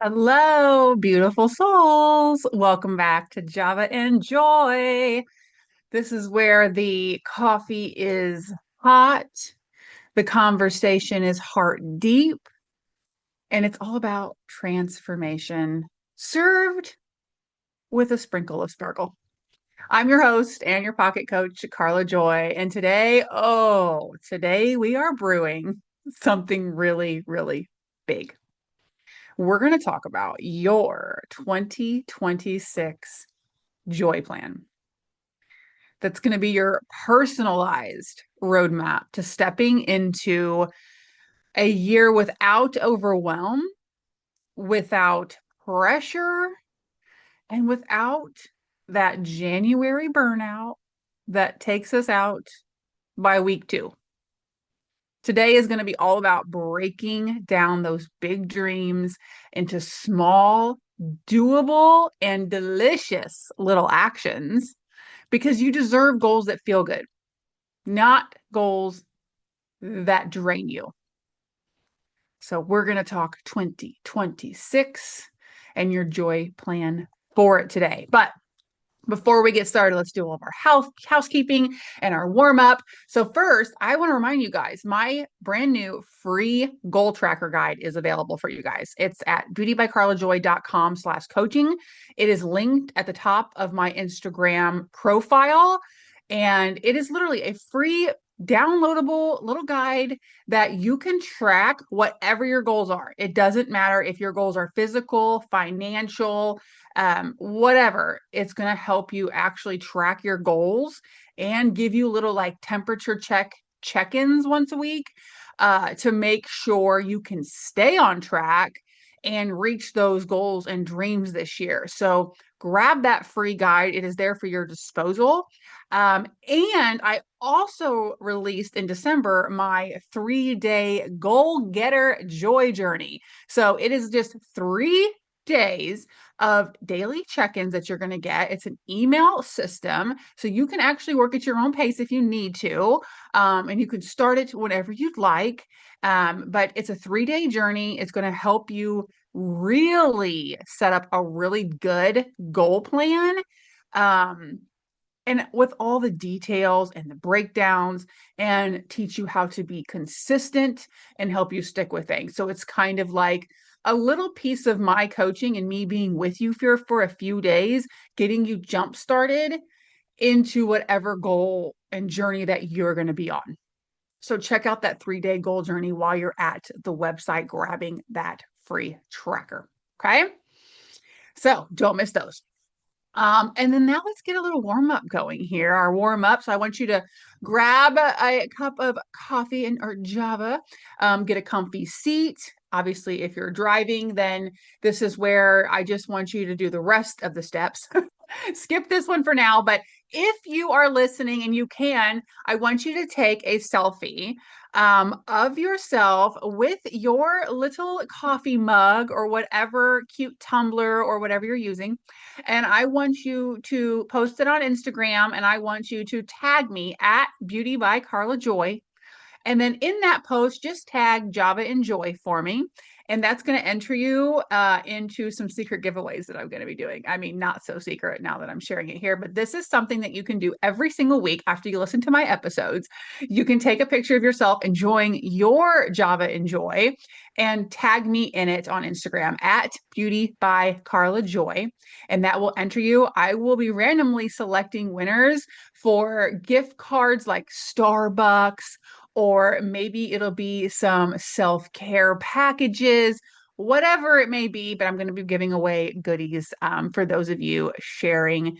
Hello, beautiful souls. Welcome back to Java and Joy. This is where the coffee is hot, the conversation is heart deep, and it's all about transformation served with a sprinkle of sparkle. I'm your host and your pocket coach, Carla Joy. And today we are brewing something really, really big. We're going to talk about your 2026 joy plan. That's going to be your personalized roadmap to stepping into a year without overwhelm, without pressure, and without that January burnout that takes us out by week two. Today is going to be all about breaking down those big dreams into small, doable, and delicious little actions because you deserve goals that feel good, not goals that drain you. So, we're going to talk 2026 and your joy plan for it today. But before we get started, let's do all of our housekeeping and our warm up. So first, I want to remind you guys, my brand new free goal tracker guide is available for you guys. It's at beautybycarlajoy.com/coaching. It is linked at the top of my Instagram profile. And it is literally a free downloadable little guide that you can track whatever your goals are. It doesn't matter if your goals are physical, financial, whatever. It's going to help you actually track your goals and give you little like temperature check-ins once a week to make sure you can stay on track and reach those goals and dreams this year. So grab that free guide. It is there for your disposal. And I also released in December my 3-day goal getter joy journey. So it is just 3 days of daily check-ins that you're going to get. It's an email system, so you can actually work at your own pace if you need to, and you can start it whenever you'd like. But it's a 3-day journey. It's going to help you really set up a really good goal plan. And with all the details and the breakdowns and teach you how to be consistent and help you stick with things. So it's kind of like a little piece of my coaching and me being with you for a few days, getting you jump started into whatever goal and journey that you're going to be on. So check out that 3-day goal journey while you're at the website grabbing that free tracker. Okay. So don't miss those. And then now let's get a little warm up going here. Our warm up. So I want you to grab a cup of coffee or Java, get a comfy seat. Obviously, if you're driving, then this is where I just want you to do the rest of the steps. Skip this one for now, but if you are listening and you can, I want you to take a selfie of yourself with your little coffee mug or whatever cute tumbler or whatever you're using. And I want you to post it on Instagram and I want you to tag me at Beauty by Carla Joy. And then in that post, just tag Java and Joy for me. And that's going to enter you into some secret giveaways that I'm going to be doing. I mean, not so secret now that I'm sharing it here, but this is something that you can do every single week after you listen to my episodes. You can take a picture of yourself enjoying your Java and Joy and tag me in it on Instagram at Beauty by Carla Joy. And that will enter you. I will be randomly selecting winners for gift cards like Starbucks, or maybe it'll be some self-care packages, whatever it may be. But I'm going to be giving away goodies for those of you sharing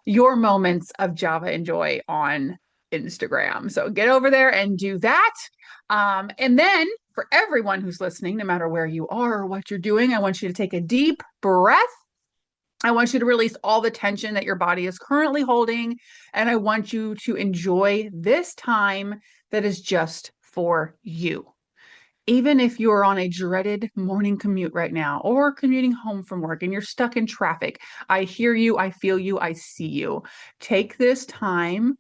your moments of Java and Joy on Instagram. So get over there and do that. And then for everyone who's listening, no matter where you are or what you're doing, I want you to take a deep breath. I want you to release all the tension that your body is currently holding. And I want you to enjoy this time that is just for you. Even if you're on a dreaded morning commute right now or commuting home from work and you're stuck in traffic, I hear you, I feel you, I see you. Take this time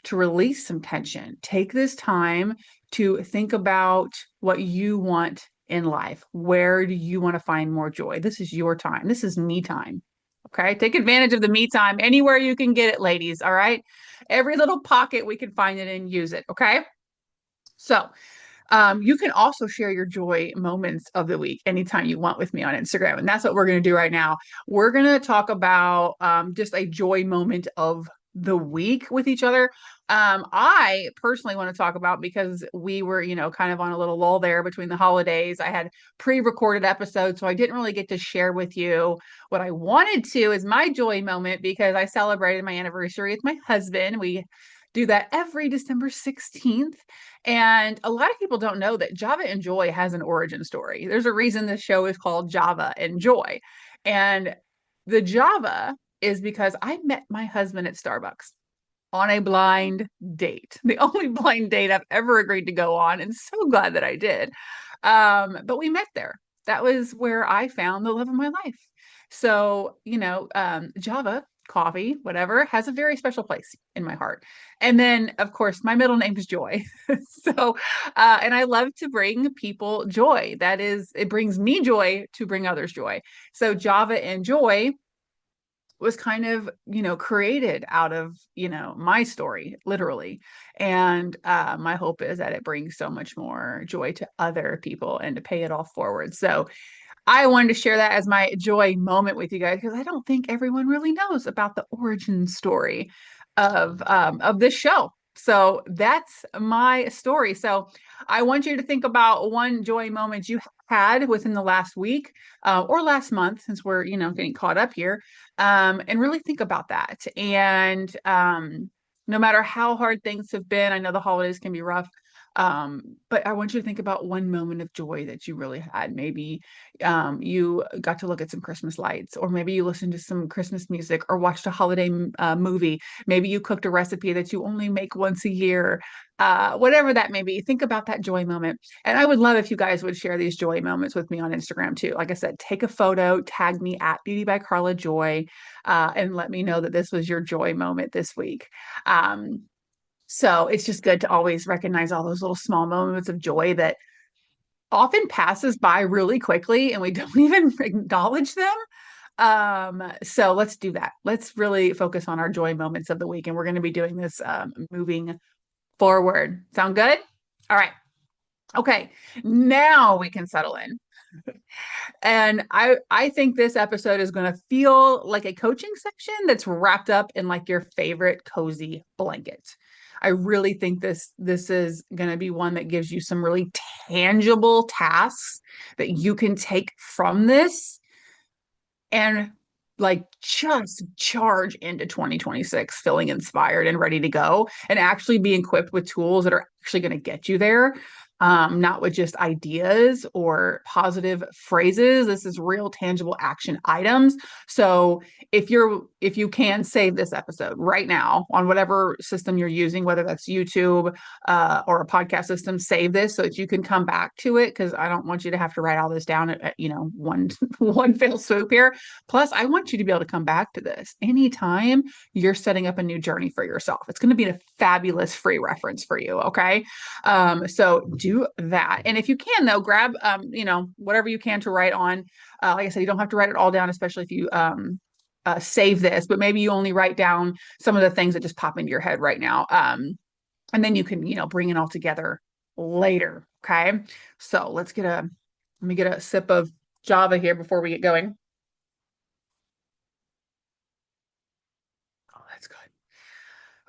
to release some tension. Take this time to think about what you want in life? Where do you want to find more joy? This is your time. This is me time. Okay. Take advantage of the me time anywhere you can get it, ladies. All right. Every little pocket we can find it and use it. Okay. So, you can also share your joy moments of the week anytime you want with me on Instagram. And that's what we're going to do right now. We're going to talk about just a joy moment of the week with each other. I personally want to talk about because we were, kind of on a little lull there between the holidays. I had pre-recorded episodes, so I didn't really get to share with you what I wanted to is my joy moment because I celebrated my anniversary with my husband. We do that every December 16th. And a lot of people don't know that Java and Joy has an origin story. There's a reason this show is called Java and Joy. And the Java is because I met my husband at Starbucks on a blind date, the only blind date I've ever agreed to go on, and so glad that I did. But we met there. That was where I found the love of my life. So, Java, coffee, whatever, has a very special place in my heart. And then, of course, my middle name is Joy. So, and I love to bring people joy. That is, it brings me joy to bring others joy. So, Java and Joy was kind of created out of my story literally, and my hope is that it brings so much more joy to other people and to pay it all forward. So I wanted to share that as my joy moment with you guys because I don't think everyone really knows about the origin story of this show. So that's my story. So I want you to think about one joy moment you had within the last week or last month, since we're getting caught up here, and really think about that. And no matter how hard things have been, I know the holidays can be rough. But I want you to think about one moment of joy that you really had. Maybe you got to look at some Christmas lights, or maybe you listened to some Christmas music, or watched a holiday movie. Maybe you cooked a recipe that you only make once a year. Whatever that may be, think about that joy moment. And I would love if you guys would share these joy moments with me on Instagram too. Like I said, take a photo, tag me at Beauty by Carla Joy, and let me know that this was your joy moment this week. So it's just good to always recognize all those little small moments of joy that often passes by really quickly and we don't even acknowledge them. So let's do that. Let's really focus on our joy moments of the week. And we're going to be doing this moving forward. Sound good? All right. Okay. Now we can settle in. And I think this episode is going to feel like a coaching section that's wrapped up in like your favorite cozy blanket. I really think this is going to be one that gives you some really tangible tasks that you can take from this and like just charge into 2026 feeling inspired and ready to go and actually be equipped with tools that are actually going to get you there, not with just ideas or positive phrases. This is real tangible action items. So if you can save this episode right now on whatever system you're using, whether that's YouTube or a podcast system, save this so that you can come back to it, because I don't want you to have to write all this down at one one fell swoop here. Plus, I want you to be able to come back to this anytime you're setting up a new journey for yourself. It's going to be a fabulous free reference for you. Okay. So do that. And if you can, though, grab, whatever you can to write on. Like I said, you don't have to write it all down, especially if you save this, but maybe you only write down some of the things that just pop into your head right now. And then you can, bring it all together later. Okay. So let me get a sip of Java here before we get going. Oh, that's good.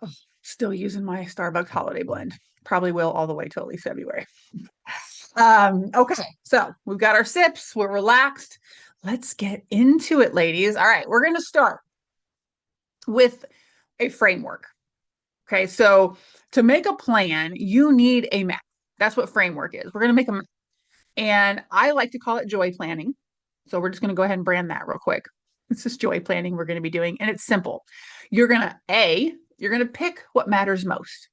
Oh, still using my Starbucks holiday blend. Probably will all the way till at least February. Okay, so we've got our sips, we're relaxed. Let's get into it, ladies. All right, we're going to start with a framework. Okay, so to make a plan, you need a map. That's what framework is. We're going to make a map. And I like to call it joy planning. So we're just going to go ahead and brand that real quick. It's just joy planning we're going to be doing, and it's simple. You're going to pick what matters most.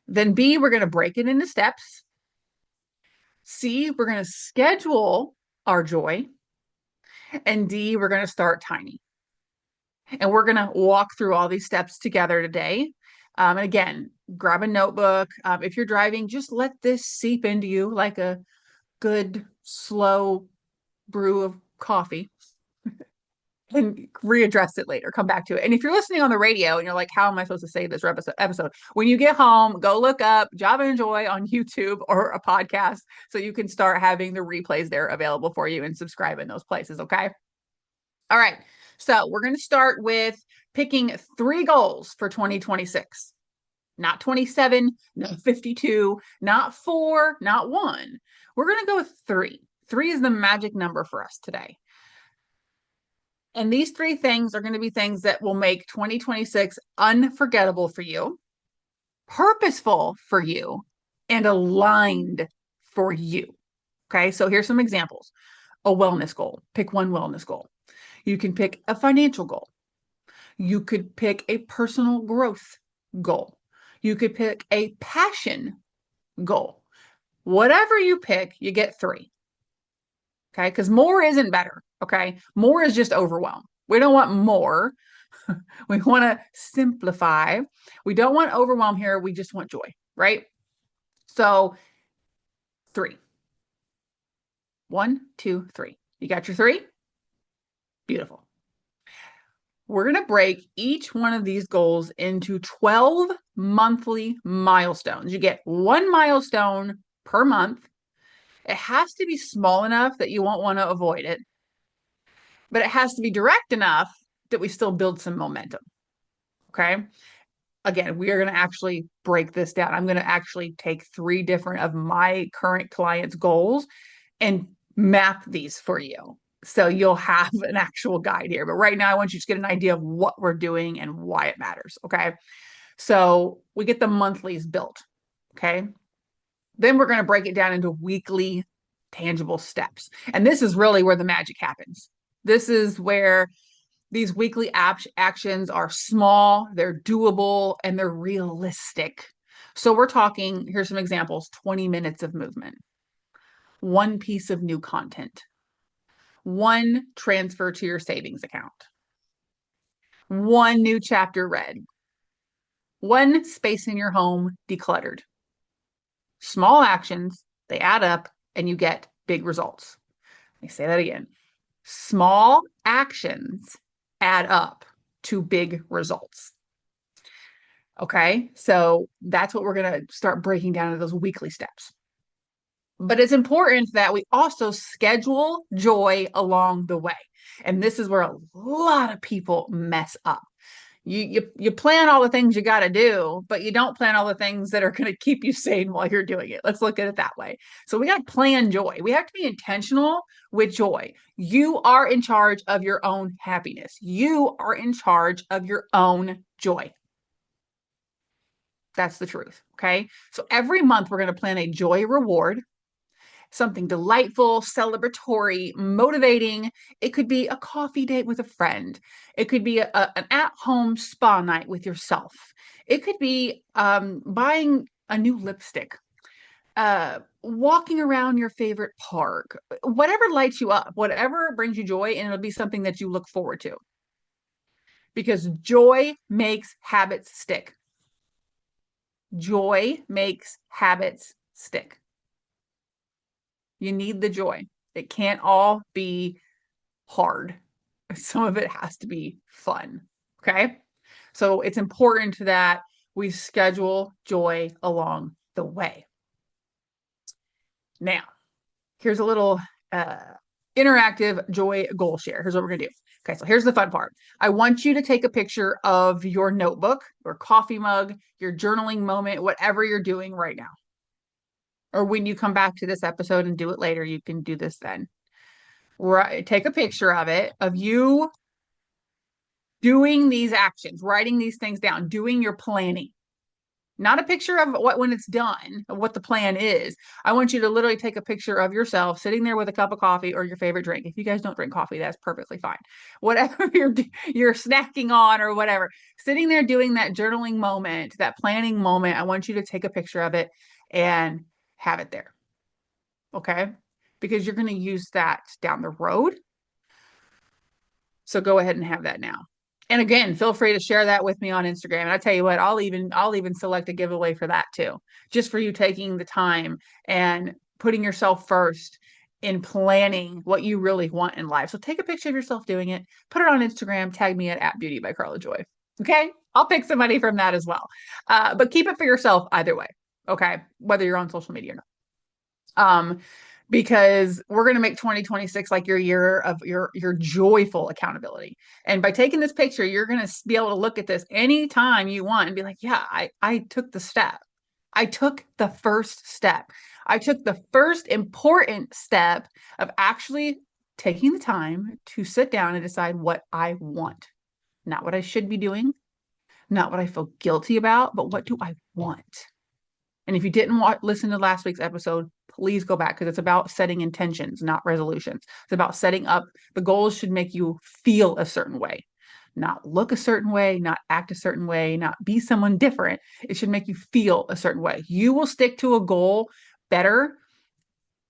Then B, we're going to break it into steps. C, we're going to schedule our joy. And D, we're going to start tiny. And we're going to walk through all these steps together today. And again, grab a notebook. If you're driving, just let this seep into you like a good, slow brew of coffee and readdress it later, come back to it. And if you're listening on the radio and you're like, how am I supposed to say this episode? When you get home, go look up Java and Joy on YouTube or a podcast so you can start having the replays there available for you and subscribe in those places. Okay. All right. So we're going to start with picking 3 goals for 2026. Not 27, not 52, not 4, not 1. We're going to go with 3. 3 is the magic number for us today. And these 3 things are going to be things that will make 2026 unforgettable for you, purposeful for you, and aligned for you. Okay, so here's some examples. A wellness goal. Pick one wellness goal. You can pick a financial goal. You could pick a personal growth goal. You could pick a passion goal. Whatever you pick, you get 3. Okay, because more isn't better. Okay, more is just overwhelm. We don't want more. We want to simplify. We don't want overwhelm here. We just want joy, right? So 3. 1, 2, 3. You got your 3? Beautiful. We're going to break each one of these goals into 12 monthly milestones. You get 1 milestone per month. It has to be small enough that you won't want to avoid it, but it has to be direct enough that we still build some momentum. Okay. Again, we are going to actually break this down. I'm going to actually take 3 different of my current clients' goals and map these for you. So you'll have an actual guide here. But right now, I want you to get an idea of what we're doing and why it matters. Okay. So we get the monthlies built. Okay. Then we're going to break it down into weekly tangible steps. And this is really where the magic happens. This is where these weekly actions are small, they're doable, and they're realistic. So we're talking, here's some examples: 20 minutes of movement, 1 piece of new content, 1 transfer to your savings account, 1 new chapter read, 1 space in your home decluttered. Small actions, they add up, and you get big results. Let me say that again. Small actions add up to big results. Okay, so that's what we're going to start breaking down into those weekly steps. But it's important that we also schedule joy along the way. And this is where a lot of people mess up. You plan all the things you got to do, but you don't plan all the things that are going to keep you sane while you're doing it. Let's look at it that way. So we got to plan joy. We have to be intentional with joy. You are in charge of your own happiness. You are in charge of your own joy. That's the truth. Okay. So every month we're going to plan a joy reward, something delightful, celebratory, motivating. It could be a coffee date with a friend. It could be an at-home spa night with yourself. It could be buying a new lipstick, walking around your favorite park, whatever lights you up, whatever brings you joy, and it'll be something that you look forward to. Because joy makes habits stick. Joy makes habits stick. You need the joy. It can't all be hard. Some of it has to be fun. Okay. So it's important that we schedule joy along the way. Now, here's a little interactive joy goal share. Here's what we're going to do. Okay, so here's the fun part. I want you to take a picture of your notebook, your coffee mug, your journaling moment, whatever you're doing right now. Or when you come back to this episode and do it later, you can do this then. Right, take a picture of it, of you doing these actions, writing these things down, doing your planning. Not a picture of what when it's done, of what the plan is. I want you to literally take a picture of yourself sitting there with a cup of coffee or your favorite drink. If you guys don't drink coffee, that's perfectly fine. Whatever you're snacking on or whatever, sitting there doing that journaling moment, that planning moment, I want you to take a picture of it and have it there. Okay? Because you're going to use that down the road. So go ahead and have that now. And again, feel free to share that with me on Instagram. And I tell you what, I'll even select a giveaway for that too, just for you taking the time and putting yourself first in planning what you really want in life. So take a picture of yourself doing it, put it on Instagram, tag me at Beauty by Carla Joy. Okay. I'll pick somebody from that as well. But keep it for yourself either way. Okay. Whether you're on social media or not. Because we're going to make 2026 like your year of your joyful accountability. And by taking this picture, you're going to be able to look at this anytime you want and be like, yeah, I took the step. I took the first step. I took the first important step of actually taking the time to sit down and decide what I want, not what I should be doing, not what I feel guilty about, but what do I want? And if you didn't listen to last week's episode, please go back because it's about setting intentions, not resolutions. It's about setting up the goals should make you feel a certain way, not look a certain way, not act a certain way, not be someone different. It should make you feel a certain way. You will stick to a goal better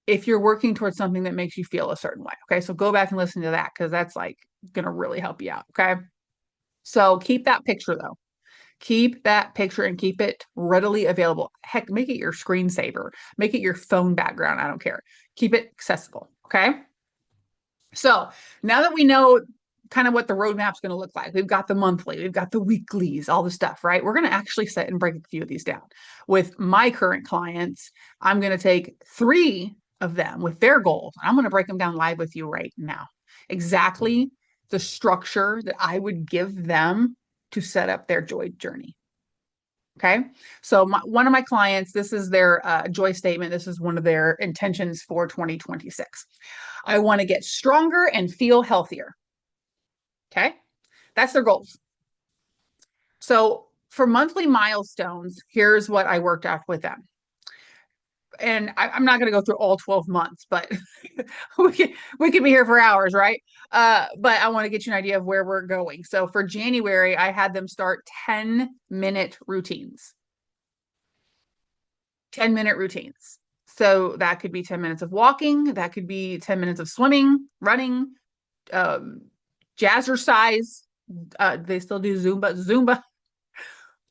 if you're working towards something that makes you feel a certain way. Okay. So go back and listen to that because that's like going to really help you out. Okay. So keep that picture though. Keep that picture and keep it readily available. Heck, make it your screensaver. Make it your phone background. I don't care. Keep it accessible. Okay. So now that we know kind of what the roadmap's going to look like, we've got the monthly, we've got the weeklies, all the stuff, right? We're going to actually set and break a few of these down. With my current clients, I'm going to take 3 of them with their goals. I'm going to break them down live with you right now. Exactly the structure that I would give them to set up their joy journey. Okay. So one of my clients, this is their joy statement. This is one of their intentions for 2026. I want to get stronger and feel healthier. Okay. That's their goals. So for monthly milestones, here's what I worked out with them. And I'm not going to go through all 12 months, but we could be here for hours, right? But I want to get you an idea of where we're going. So for January, I had them start 10-minute routines. 10-minute routines. So that could be 10 minutes of walking. That could be 10 minutes of swimming, running, jazzercise. They still do Zumba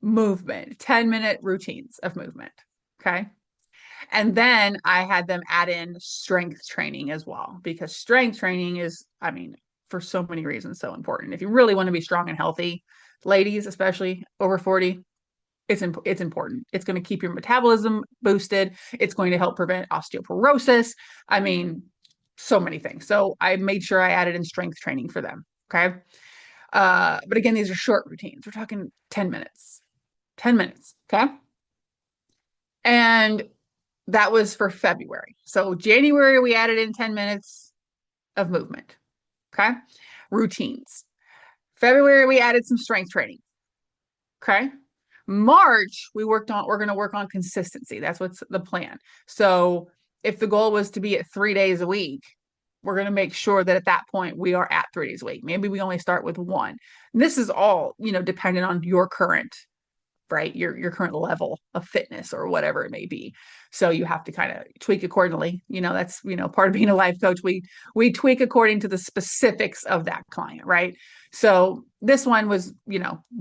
movement, 10-minute routines of movement. Okay. And then I had them add in strength training as well, because strength training is, I mean, for so many reasons, so important. If you really want to be strong and healthy, ladies, especially over 40, it's important. It's going to keep your metabolism boosted. It's going to help prevent osteoporosis. I mean, so many things. So I made sure I added in strength training for them. Okay. But again, these are short routines. We're talking 10 minutes. 10 minutes. Okay. And that was for February. So January, we added in 10 minutes of movement. Okay. Routines. February, we added some strength training. Okay. March, we're going to work on consistency. That's what's the plan. So if the goal was to be at 3 days a week, we're going to make sure that at that point we are at 3 days a week. Maybe we only start with 1. And this is all, dependent on your current, right? Your current level of fitness or whatever it may be. So you have to kind of tweak accordingly. That's, part of being a life coach. We tweak according to the specifics of that client, right? So this one was,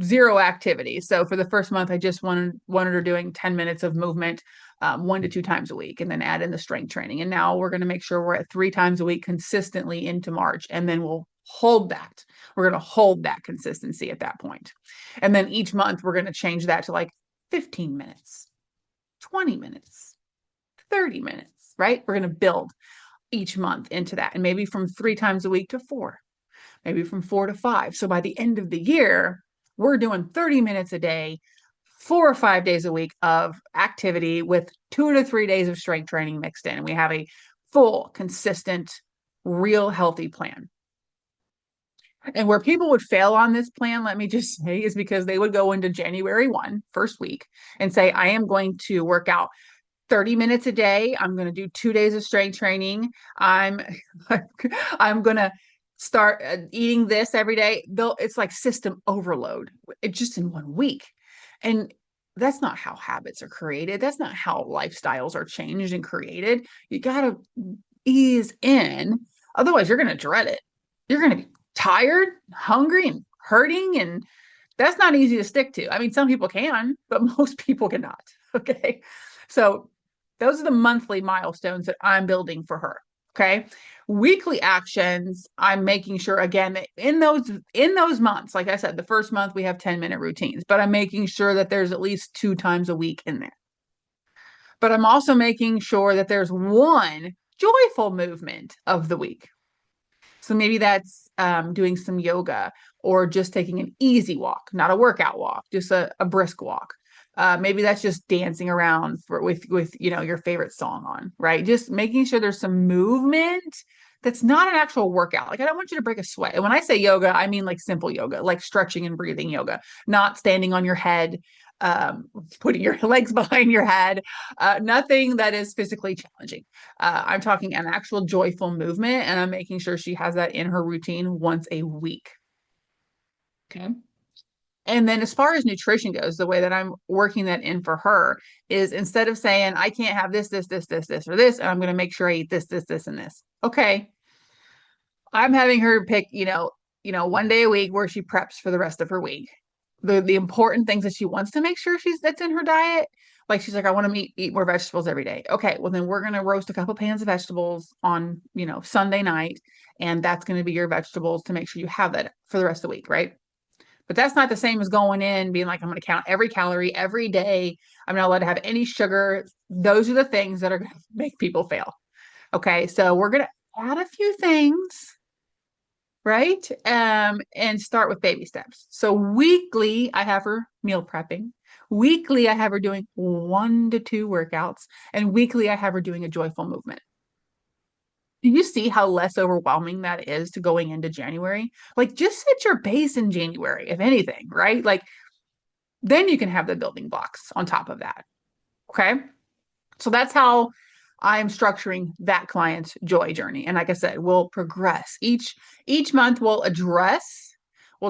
0 activity. So for the first month, I just wanted her doing 10 minutes of movement, 1 to 2 times a week, and then add in the strength training. And now we're going to make sure we're at 3 times a week consistently into March. And then we'll hold that. We're going to hold that consistency at that point. And then each month we're going to change that to like 15 minutes, 20 minutes, 30 minutes, right? We're going to build each month into that. And maybe from 3 times a week to 4, maybe from 4 to 5. So by the end of the year, we're doing 30 minutes a day, 4 or 5 days a week of activity with 2 to 3 days of strength training mixed in. And we have a full, consistent, real healthy plan. And where people would fail on this plan, let me just say, is because they would go into January 1, first week, and say, I am going to work out 30 minutes a day. I'm going to do 2 days of strength training. I'm going to start eating this every day. It's like system overload. It's just in 1 week. And that's not how habits are created. That's not how lifestyles are changed and created. You got to ease in. Otherwise, you're going to dread it. You're going to be tired, hungry, and hurting. And that's not easy to stick to. I mean, some people can, but most people cannot. Okay. So Those are the monthly milestones that I'm building for her. Okay. Weekly actions, I'm making sure again that in those months, like I said, the first month we have 10-minute routines, but I'm making sure that there's at least 2 times a week in there. But I'm also making sure that there's one joyful movement of the week. So maybe that's doing some yoga or just taking an easy walk, not a workout walk, just a brisk walk. Maybe that's just dancing around with your favorite song on, right? Just making sure there's some movement that's not an actual workout. Like I don't want you to break a sweat. And when I say yoga, I mean like simple yoga, like stretching and breathing yoga, not standing on your head, um, putting your legs behind your head, nothing that is physically challenging. I'm talking an actual joyful movement, and I'm making sure she has that in her routine once a week. Okay. And then as far as nutrition goes, the way that I'm working that in for her is instead of saying, I can't have this, or this, and I'm going to make sure I eat this, and this. Okay. I'm having her pick, one day a week where she preps for the rest of her week. The important things that she wants to make sure that's in her diet. Like she's like, I want to eat more vegetables every day. Okay, well then we're gonna roast a couple pans of vegetables on, Sunday night, and that's gonna be your vegetables to make sure you have that for the rest of the week, right? But that's not the same as going in being like, I'm gonna count every calorie every day. I'm not allowed to have any sugar. Those are the things that are gonna make people fail. Okay, so we're gonna add a few things, right? And start with baby steps. So weekly, I have her meal prepping. Weekly, I have her doing 1 to 2 workouts. And weekly, I have her doing a joyful movement. Do you see how less overwhelming that is to going into January? Like, just set your base in January, if anything, right? Like, then you can have the building blocks on top of that. Okay. So that's how I'm structuring that client's joy journey. And like I said, we'll progress. Each month we'll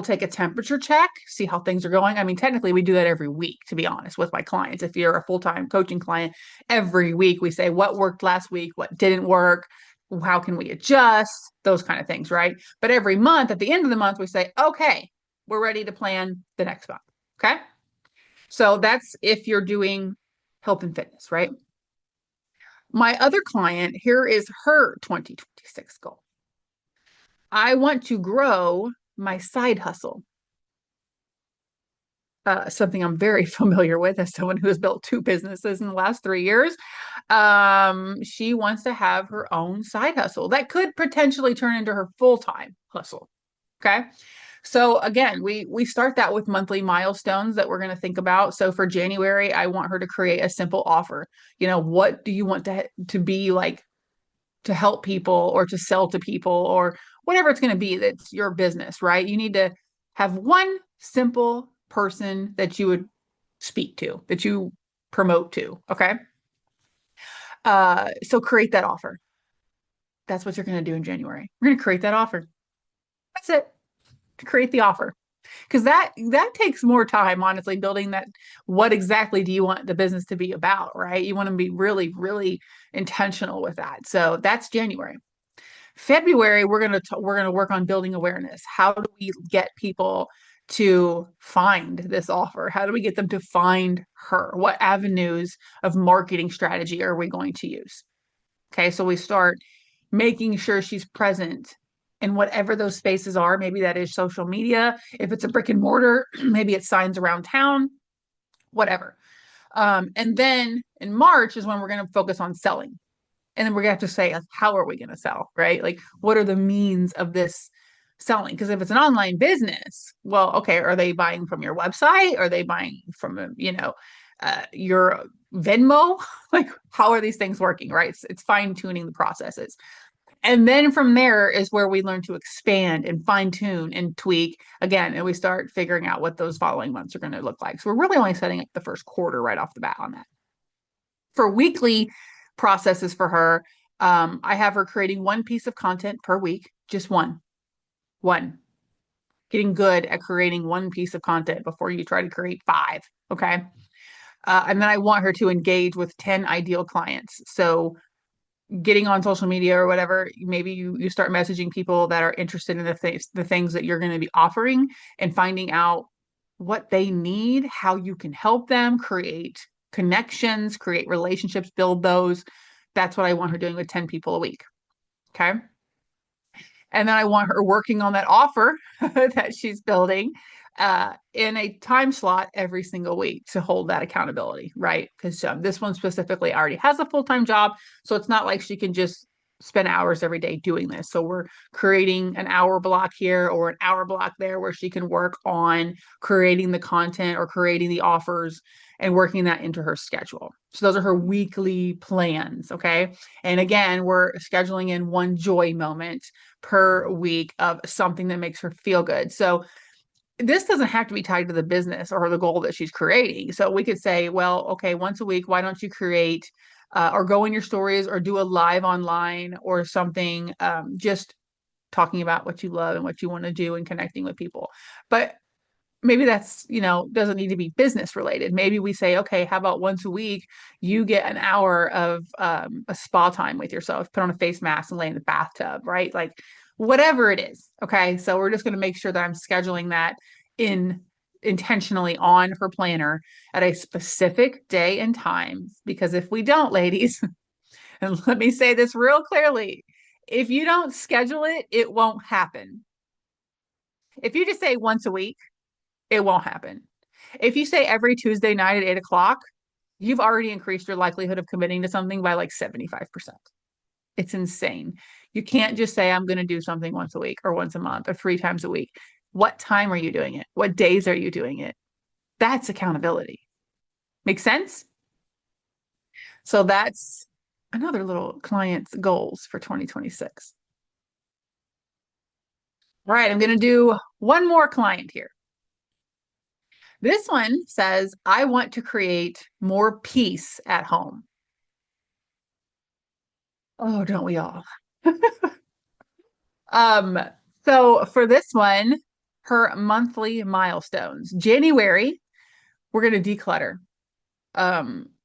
take a temperature check, see how things are going. I mean, technically we do that every week, to be honest, with my clients. If you're a full-time coaching client, every week we say what worked last week, what didn't work, how can we adjust, those kind of things, right? But every month, at the end of the month, we say, okay, we're ready to plan the next month. Okay. So that's if you're doing health and fitness, right? My other client, here is her 2026 goal. I want to grow my side hustle. Something I'm very familiar with as someone who has built 2 businesses in the last 3 years. She wants to have her own side hustle that could potentially turn into her full-time hustle. Okay. So again, we start that with monthly milestones that we're going to think about. So for January, I want her to create a simple offer. What do you want to be like to help people or to sell to people or whatever it's going to be that's your business, right? You need to have one simple person that you would speak to, that you promote to. Okay. So create that offer. That's what you're going to do in January. We're going to create that offer. That's it. To create the offer. Because that takes more time, honestly, building that. What exactly do you want the business to be about, right? You want to be really, really intentional with that. So that's January. February, we're gonna work on building awareness. How do we get people to find this offer? How do we get them to find her? What avenues of marketing strategy are we going to use? Okay, so we start making sure she's present in whatever those spaces are. Maybe that is social media. If it's a brick and mortar, maybe it's signs around town, whatever. And then in March is when we're going to focus on selling. And then we're going to have to say, like, how are we going to sell, right? Like, what are the means of this selling? Because if it's an online business, well, okay, are they buying from your website? Are they buying from, your Venmo? Like, how are these things working, right? It's fine tuning the processes. And then from there is where we learn to expand and fine tune and tweak again. And we start figuring out what those following months are going to look like. So we're really only setting up the first quarter right off the bat on that. For weekly processes for her, I have her creating one piece of content per week, just one. Getting good at creating one piece of content before you try to create 5. Okay. And then I want her to engage with 10 ideal clients. So getting on social media or whatever, maybe you start messaging people that are interested in the things that you're going to be offering and finding out what they need, how you can help them create connections, create relationships, build those. That's what I want her doing with 10 people a week. Okay. And then I want her working on that offer that she's building in a time slot every single week to hold that accountability, right? Because this one specifically already has a full-time job. So it's not like she can just spend hours every day doing this. So we're creating an hour block here or an hour block there where she can work on creating the content or creating the offers and working that into her schedule. So those are her weekly plans. Okay. And again, we're scheduling in one joy moment per week of something that makes her feel good. So this doesn't have to be tied to the business or the goal that she's creating. So we could say, well, okay, once a week, why don't you create or go in your stories or do a live online or something, just talking about what you love and what you want to do and connecting with people. But maybe that's, doesn't need to be business related. Maybe we say, okay, how about once a week, you get an hour of a spa time with yourself, put on a face mask and lay in the bathtub, right? Like whatever it is. Okay. So we're just going to make sure that I'm scheduling that in intentionally on her planner at a specific day and time. Because if we don't, ladies, and let me say this real clearly, if you don't schedule it, it won't happen. If you just say once a week, it won't happen. If you say every Tuesday night at 8 o'clock, you've already increased your likelihood of committing to something by like 75%. It's insane. You can't just say, I'm going to do something once a week or once a month or 3 times a week. What time are you doing it? What days are you doing it? That's accountability. Make sense? So that's another little client's goals for 2026. All right, I'm going to do one more client here. This one says, I want to create more peace at home. Oh, don't we all? Um, so for this one, her monthly milestones. January, we're going to declutter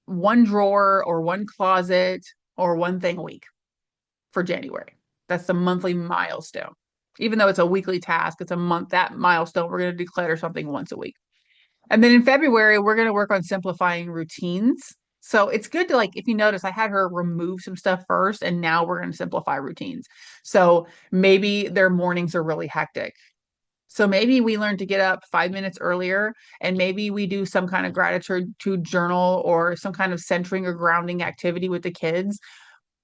one drawer or one closet or one thing a week for January. That's the monthly milestone. Even though it's a weekly task, it's a month, that milestone, we're going to declutter something once a week. And then in February, we're going to work on simplifying routines. So it's good to like, if you notice, I had her remove some stuff first, and now we're going to simplify routines. So maybe their mornings are really hectic. So maybe we learn to get up 5 minutes earlier, and maybe we do some kind of gratitude journal or some kind of centering or grounding activity with the kids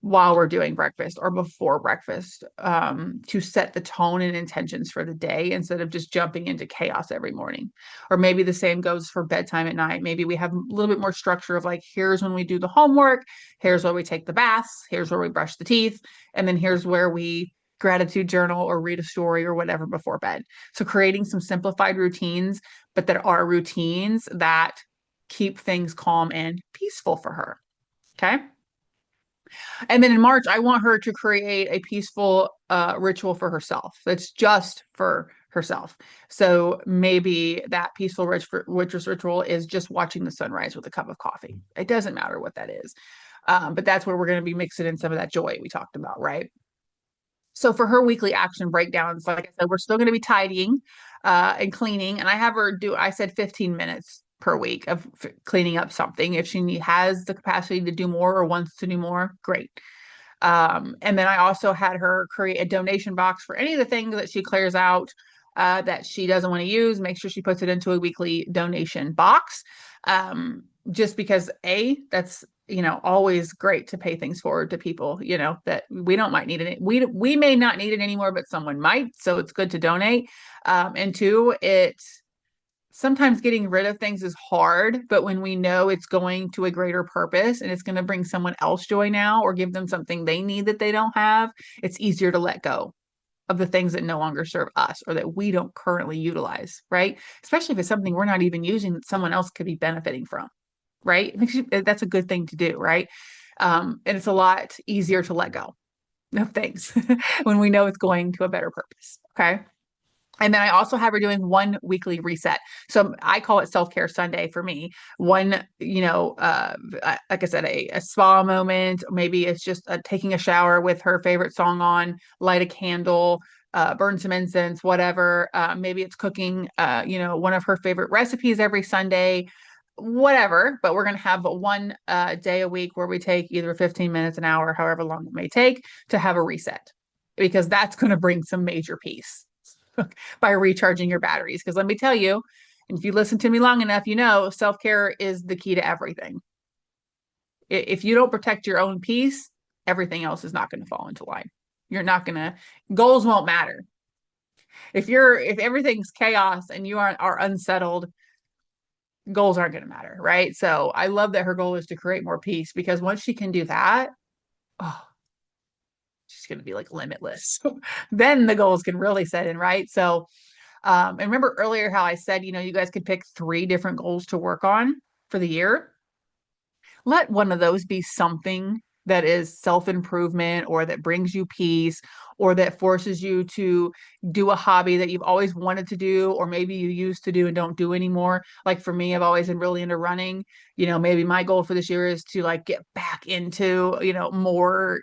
while we're doing breakfast or before breakfast, to set the tone and intentions for the day instead of just jumping into chaos every morning. Or maybe the same goes for bedtime at night. Maybe we have a little bit more structure of like, here's when we do the homework, here's where we take the baths, here's where we brush the teeth, and then here's where we gratitude journal or read a story or whatever before bed. So creating some simplified routines, but that are routines that keep things calm and peaceful for her. Okay. And then in March, I want her to create a peaceful ritual for herself that's just for herself. So maybe that peaceful ritual is just watching the sunrise with a cup of coffee. It doesn't matter what that is. But that's where we're going to be mixing in some of that joy we talked about, right? So for her weekly action breakdowns, like I said, we're still going to be tidying and cleaning. And I have her do, I said 15 minutes per week of cleaning up something. If she has the capacity to do more or wants to do more, great. And then I also had her create a donation box for any of the things that she clears out that she doesn't want to use. Make sure she puts it into a weekly donation box. Just because that's always great to pay things forward to people, that we don't might need it. We may not need it anymore, but someone might. So it's good to donate. And two, sometimes getting rid of things is hard, but when we know it's going to a greater purpose and it's going to bring someone else joy now or give them something they need that they don't have, it's easier to let go of the things that no longer serve us or that we don't currently utilize, right? Especially if it's something we're not even using that someone else could be benefiting from, right? That's a good thing to do, right? And it's a lot easier to let go of things when we know it's going to a better purpose, okay? And then I also have her doing one weekly reset. So I call it self-care Sunday for me. One, like I said, a spa moment. Maybe it's just taking a shower with her favorite song on, light a candle, burn some incense, whatever. Maybe it's cooking, one of her favorite recipes every Sunday. whatever, but we're going to have one day a week where we take either 15 minutes, an hour, however long it may take to have a reset, because that's going to bring some major peace by recharging your batteries. Because let me tell you, and if you listen to me long enough, you know self-care is the key to everything. If you don't protect your own peace, everything else is not going to fall into line. You're not going to, goals won't matter. If everything's chaos and you are unsettled, goals aren't going to matter, right? So I love that her goal is to create more peace, because once she can do that, oh, she's going to be like limitless. Then the goals can really set in, right? So, and remember earlier how I said, you guys could pick 3 different goals to work on for the year. Let one of those be something that is self-improvement, or that brings you peace, or that forces you to do a hobby that you've always wanted to do, or maybe you used to do and don't do anymore. Like for me, I've always been really into running. Maybe my goal for this year is to like get back into, more,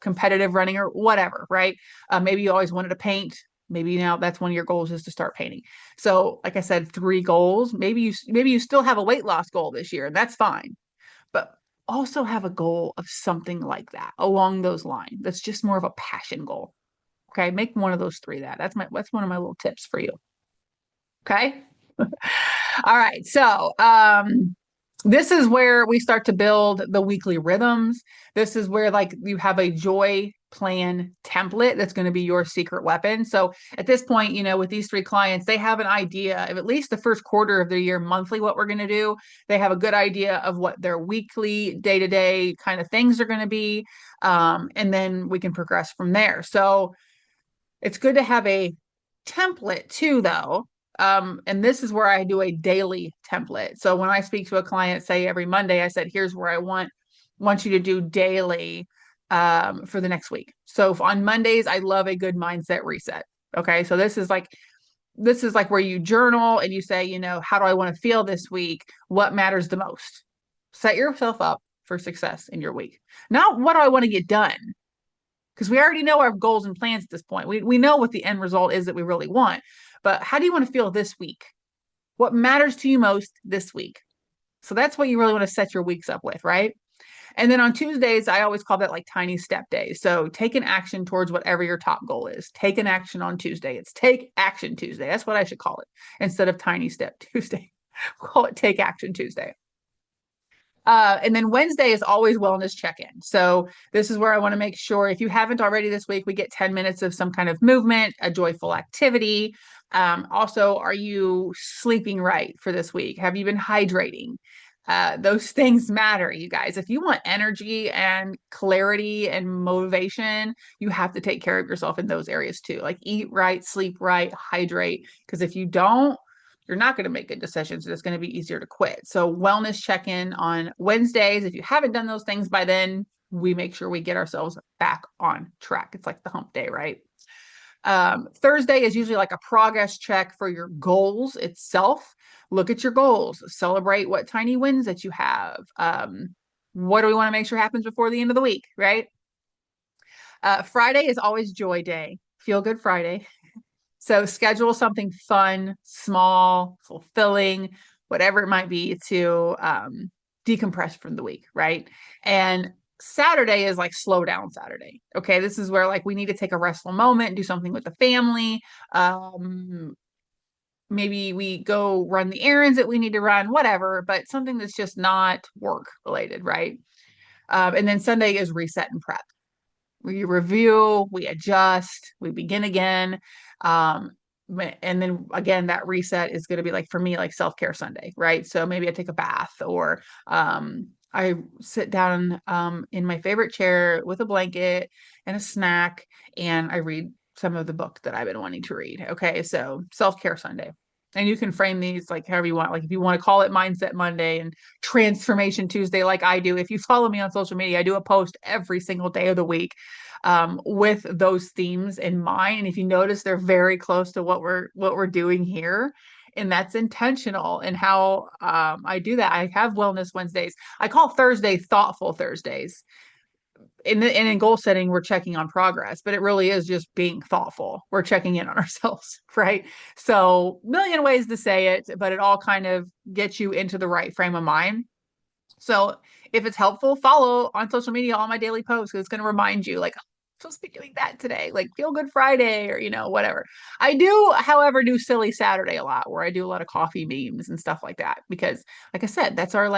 competitive running or whatever, right? Maybe you always wanted to paint. Maybe now that's one of your goals, is to start painting. So, like I said, 3 goals. Maybe you still have a weight loss goal this year, and that's fine. But also have a goal of something like that along those lines. That's just more of a passion goal. Okay, make one of those 3 that. That's one of my little tips for you. Okay. All right. So, this is where we start to build the weekly rhythms. This is where like you have a joy plan template that's going to be your secret weapon. So at this point, with these 3 clients, they have an idea of at least the first quarter of their year, monthly, what we're going to do. They have a good idea of what their weekly, day-to-day kind of things are going to be. And then we can progress from there. So it's good to have a template too, though. And this is where I do a daily template. So when I speak to a client, say every Monday, I said, here's where I want you to do daily for the next week. So on Mondays, I love a good mindset reset. Okay. So this is like where you journal and you say, how do I want to feel this week? What matters the most? Set yourself up for success in your week. Not what do I want to get done? Because we already know our goals and plans at this point. We know what the end result is that we really want. But how do you want to feel this week? What matters to you most this week? So that's what you really want to set your weeks up with, right? And then on Tuesdays, I always call that like tiny step days. So take an action towards whatever your top goal is. Take an action on Tuesday. It's Take Action Tuesday. That's what I should call it instead of Tiny Step Tuesday. Call it Take Action Tuesday. And then Wednesday is always wellness check-in. So this is where I want to make sure, if you haven't already this week, we get 10 minutes of some kind of movement, a joyful activity. Also, are you sleeping right for this week? Have you been hydrating? Those things matter, you guys. If you want energy and clarity and motivation, you have to take care of yourself in those areas too. Like eat right, sleep right, hydrate. Because if you don't, you're not going to make good decisions. It's going to be easier to quit. So wellness check-in on Wednesdays. If you haven't done those things by then, we make sure we get ourselves back on track. It's like the hump day, right? Thursday is usually like a progress check for your goals itself. Look at your goals, celebrate what tiny wins that you have. What do we want to make sure happens before the end of the week, right? Friday is always joy day, feel good Friday. So schedule something fun, small, fulfilling, whatever it might be, to decompress from the week, right? And Saturday is like slow down Saturday. Okay, this is where like we need to take a restful moment, do something with the family. Maybe we go run the errands that we need to run, whatever, but something that's just not work related, right? And then Sunday is reset and prep. We review, we adjust, we begin again. And then again, that reset is going to be like, for me, like self-care Sunday, right? So maybe I take a bath, or I sit down in my favorite chair with a blanket and a snack, and I read some of the book that I've been wanting to read. Okay, so self-care Sunday. And you can frame these like however you want. Like if you want to call it Mindset Monday and Transformation Tuesday, like I do. If you follow me on social media, I do a post every single day of the week with those themes in mind. And if you notice, they're very close to what we're doing here. And that's intentional in how I do that. I have Wellness Wednesdays. I call Thursday Thoughtful Thursdays. in goal setting, we're checking on progress, but it really is just being thoughtful. We're checking in on ourselves, right? So, million ways to say it, but it all kind of gets you into the right frame of mind. So, if it's helpful, follow on social media all my daily posts because it's going to remind you, like, oh, I'm supposed to be doing that today, like Feel Good Friday or, whatever. I do, however, do Silly Saturday a lot where I do a lot of coffee memes and stuff like that because, like I said, that's our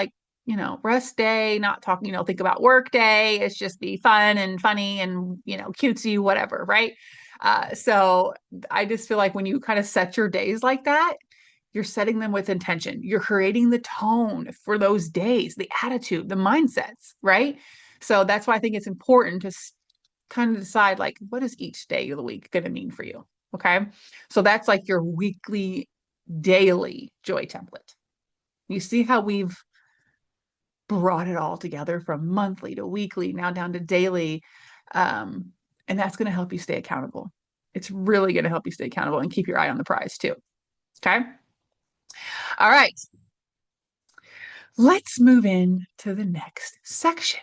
rest day, not talking, think about work day. It's just be fun and funny and, cutesy, whatever, right? So I just feel like when you kind of set your days like that, you're setting them with intention. You're creating the tone for those days, the attitude, the mindsets, right? So that's why I think it's important to kind of decide, like, what is each day of the week going to mean for you? Okay. So that's like your weekly, daily joy template. You see how we've brought it all together from monthly to weekly, now down to daily. And that's going to help you stay accountable. It's really going to help you stay accountable and keep your eye on the prize too. Okay. All right. Let's move in to the next section.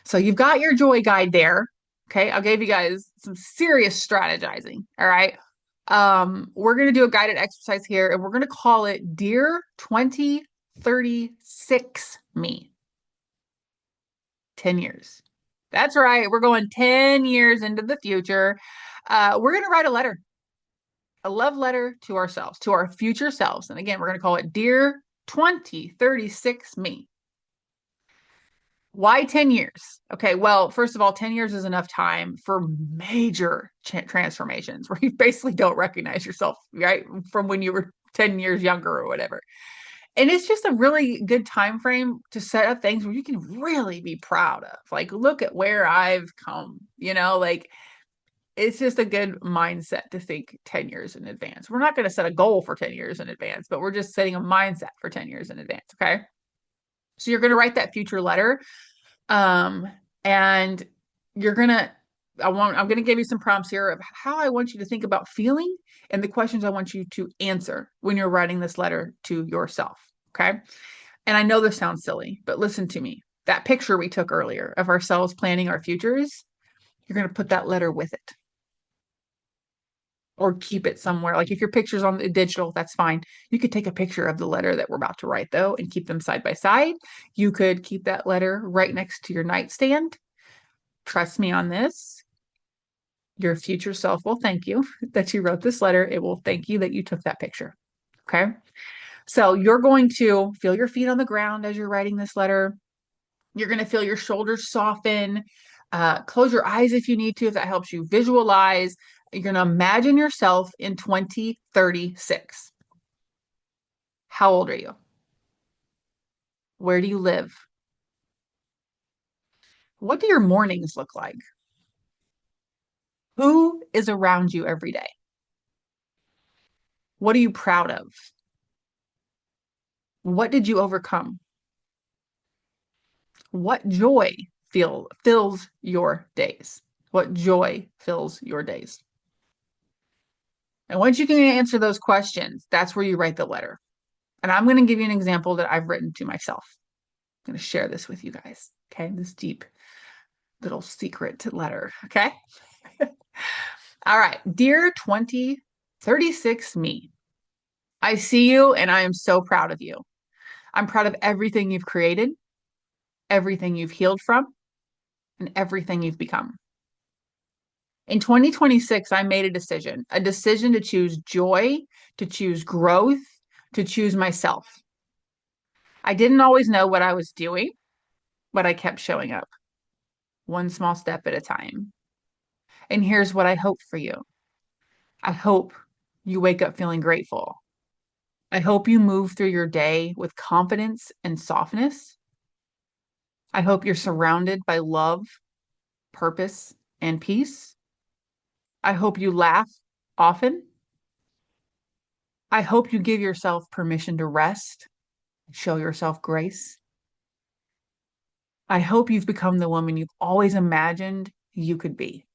So you've got your joy guide there. Okay. I'll give you guys some serious strategizing. All right. We're going to do a guided exercise here and we're going to call it Dear 2036 Me. 10 years. That's right. We're going 10 years into the future. We're going to write a love letter to ourselves, to our future selves. And again, we're going to call it Dear 2036 Me. Why 10 years? Okay, well, first of all, 10 years is enough time for major transformations where you basically don't recognize yourself, right? From when you were 10 years younger or whatever. And it's just a really good time frame to set up things where you can really be proud of. Like, look at where I've come, like it's just a good mindset to think 10 years in advance. We're not going to set a goal for 10 years in advance, but we're just setting a mindset for 10 years in advance. Okay. So you're going to write that future letter. And you're going to, I'm going to give you some prompts here of how I want you to think about feeling and the questions I want you to answer when you're writing this letter to yourself. Okay. And I know this sounds silly, but listen to me. That picture we took earlier of ourselves planning our futures, you're going to put that letter with it or keep it somewhere. Like if your picture's on the digital, that's fine. You could take a picture of the letter that we're about to write though and keep them side by side. You could keep that letter right next to your nightstand. Trust me on this. Your future self will thank you that you wrote this letter. It will thank you that you took that picture. Okay. So you're going to feel your feet on the ground as you're writing this letter. You're going to feel your shoulders soften. Close your eyes if you need to, if that helps you visualize. You're going to imagine yourself in 2036. How old are you? Where do you live? What do your mornings look like? Who is around you every day? What are you proud of? What did you overcome? What joy fills your days? What joy fills your days? And once you can answer those questions, that's where you write the letter. And I'm going to give you an example that I've written to myself. I'm going to share this with you guys. Okay. This deep little secret letter. Okay. All right. Dear 2036 Me, I see you and I am so proud of you. I'm proud of everything you've created, everything you've healed from, and everything you've become. In 2026, I made a decision to choose joy, to choose growth, to choose myself. I didn't always know what I was doing, but I kept showing up, one small step at a time. And here's what I hope for you. I hope you wake up feeling grateful. I hope you move through your day with confidence and softness. I hope you're surrounded by love, purpose, and peace. I hope you laugh often. I hope you give yourself permission to rest, show yourself grace. I hope you've become the woman you've always imagined you could be.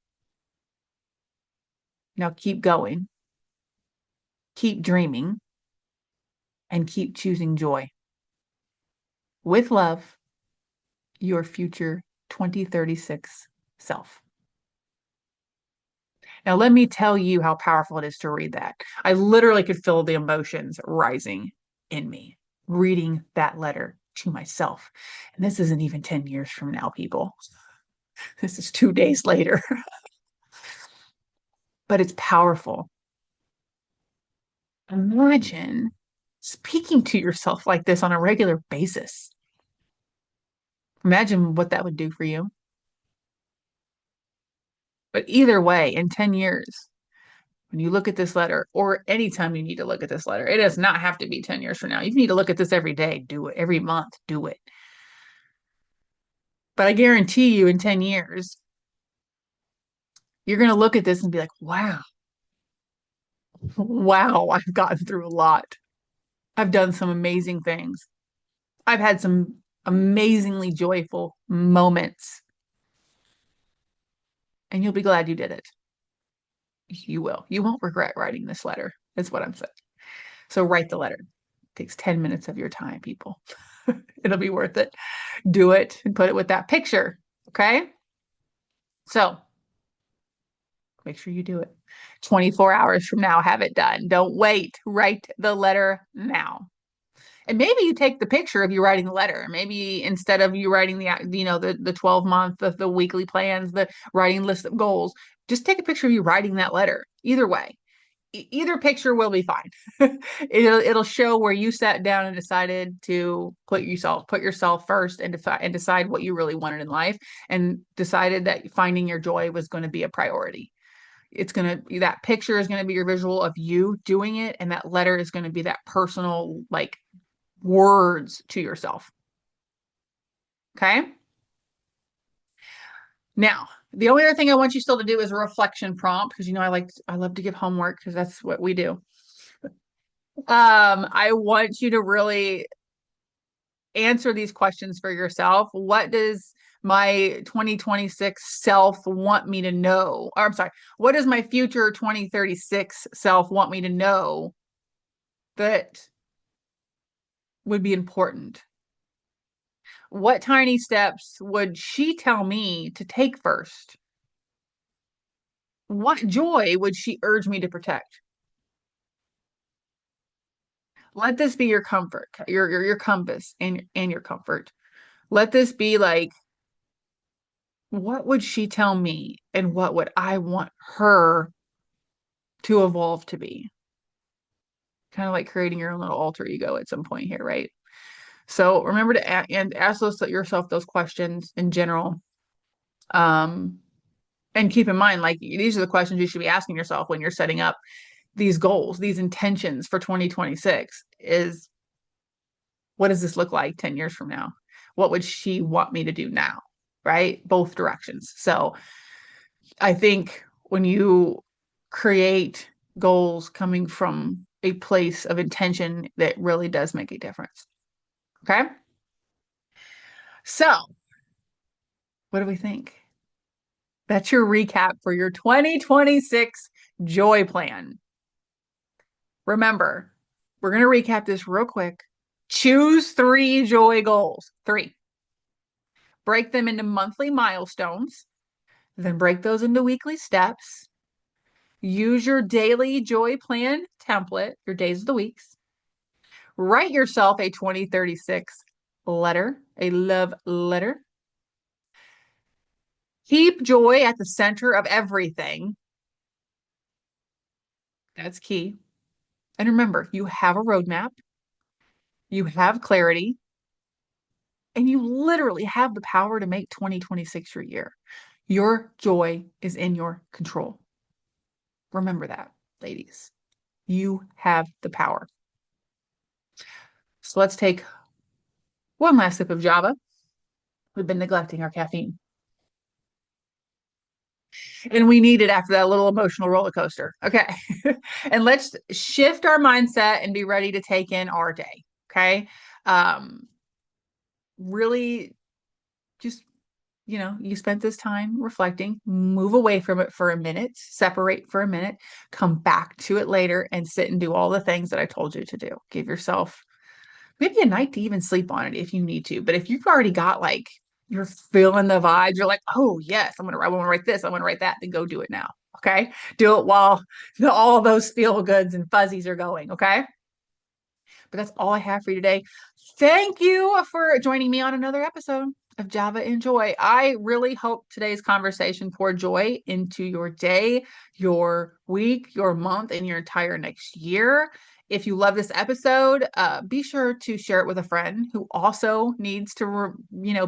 Now keep going, keep dreaming, and keep choosing joy. With love, your future 2036 self. Now, let me tell you how powerful it is to read that. I literally could feel the emotions rising in me reading that letter to myself. And this isn't even 10 years from now, people. This is 2 days later, but it's powerful. Imagine speaking to yourself like this on a regular basis. Imagine what that would do for you. But either way, in 10 years, when you look at this letter, or anytime you need to look at this letter, it does not have to be 10 years from now. You need to look at this every day, do it. Every month, do it. But I guarantee you in 10 years, you're going to look at this and be like, wow, wow, I've gotten through a lot. I've done some amazing things. I've had some amazingly joyful moments, and you'll be glad you did it. You will. You won't regret writing this letter, is what I'm saying. So write the letter. It takes 10 minutes of your time, people. It'll be worth it. Do it and put it with that picture. Okay. So make sure you do it. 24 hours from now, have it done. Don't wait. Write the letter now. And maybe you take the picture of you writing the letter. Maybe instead of you writing the 12-month, the weekly plans, the writing list of goals, just take a picture of you writing that letter. Either way, either picture will be fine. It'll show where you sat down and decided to put yourself first and decide what you really wanted in life, and decided that finding your joy was going to be a priority. That picture is going to be your visual of you doing it, and that letter is going to be that personal, like, words to yourself. Okay. Now, the only other thing I want you still to do is a reflection prompt, because I love to give homework because that's what we do. I want you to really answer these questions for yourself. What does my 2026 self want me to know? Or I'm sorry, what does my future 2036 self want me to know that would be important? What tiny steps would she tell me to take first? What joy would she urge me to protect? Let this be your comfort, your compass and your comfort. Let this be like, what would she tell me and what would I want her to evolve to be? Kind of like creating your own little alter ego at some point here, right? So remember to ask yourself those questions in general. Um, and keep in mind, like, these are the questions you should be asking yourself when you're setting up these goals, these intentions for 2026 is, what does this look like 10 years from now? What would she want me to do now? Right? Both directions. So I think when you create goals coming from a place of intention, that really does make a difference. Okay. So what do we think? That's your recap for your 2026 joy plan. Remember, we're going to recap this real quick. Choose 3 joy goals. 3. Break them into monthly milestones, then break those into weekly steps. Use your daily joy plan template, your days of the weeks. Write yourself a 2036 letter, a love letter. Keep joy at the center of everything. That's key. And remember, you have a roadmap, you have clarity, and you literally have the power to make 2026 your year. Your joy is in your control. Remember that, ladies. You have the power. So let's take one last sip of Java. We've been neglecting our caffeine. And we need it after that little emotional roller coaster. Okay. And let's shift our mindset and be ready to take in our day. Okay. Really just, you spent this time reflecting, move away from it for a minute, separate for a minute, come back to it later and sit and do all the things that I told you to do. Give yourself maybe a night to even sleep on it if you need to. But if you've already got like You're feeling the vibes. You're like, oh yes, I want to write this. I want to write that. Then go do it now. Okay. Do it while all those feel goods and fuzzies are going. Okay. But that's all I have for you today. Thank you for joining me on another episode of Java and Joy. I really hope today's conversation poured joy into your day, your week, your month, and your entire next year. If you love this episode, be sure to share it with a friend who also needs to,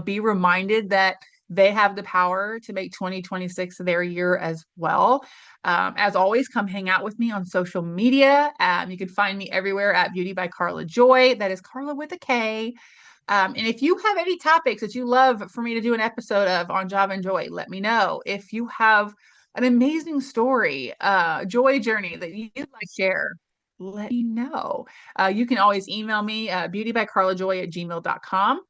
be reminded that they have the power to make 2026 their year as well. As always, come hang out with me on social media. You can find me everywhere at Beauty by Carla Joy. That is Carla with a K. And if you have any topics that you love for me to do an episode of on Java and Joy, let me know. If you have an amazing story, joy journey that you'd like to share, let me know. You can always email me, beautybycarlajoy@gmail.com.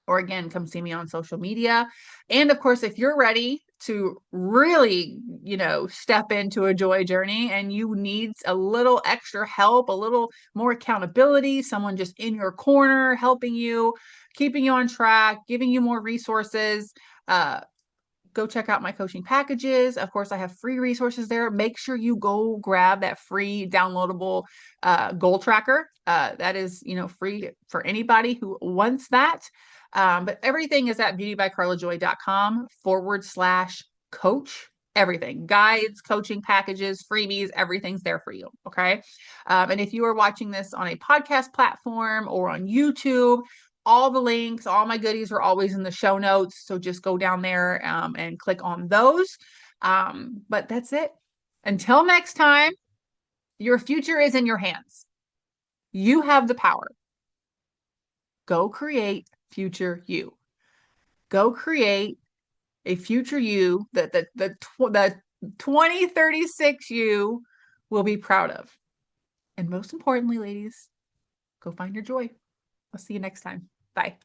Or again, come see me on social media. And of course, if you're ready to really, step into a joy journey and you need a little extra help, a little more accountability, someone just in your corner helping you, keeping you on track, giving you more resources, go check out my coaching packages. Of course, I have free resources there. Make sure you go grab that free downloadable goal tracker. That is, free for anybody who wants that. But everything is at beautybycarlajoy.com/coach. Everything, guides, coaching packages, freebies, everything's there for you. Okay. And if you are watching this on a podcast platform or on YouTube, all the links, all my goodies are always in the show notes. So just go down there and click on those. But that's it. Until next time, your future is in your hands. You have the power. Go create future you. Go create a future you that the 2036 you will be proud of. And most importantly, ladies, go find your joy. I'll see you next time. Bye.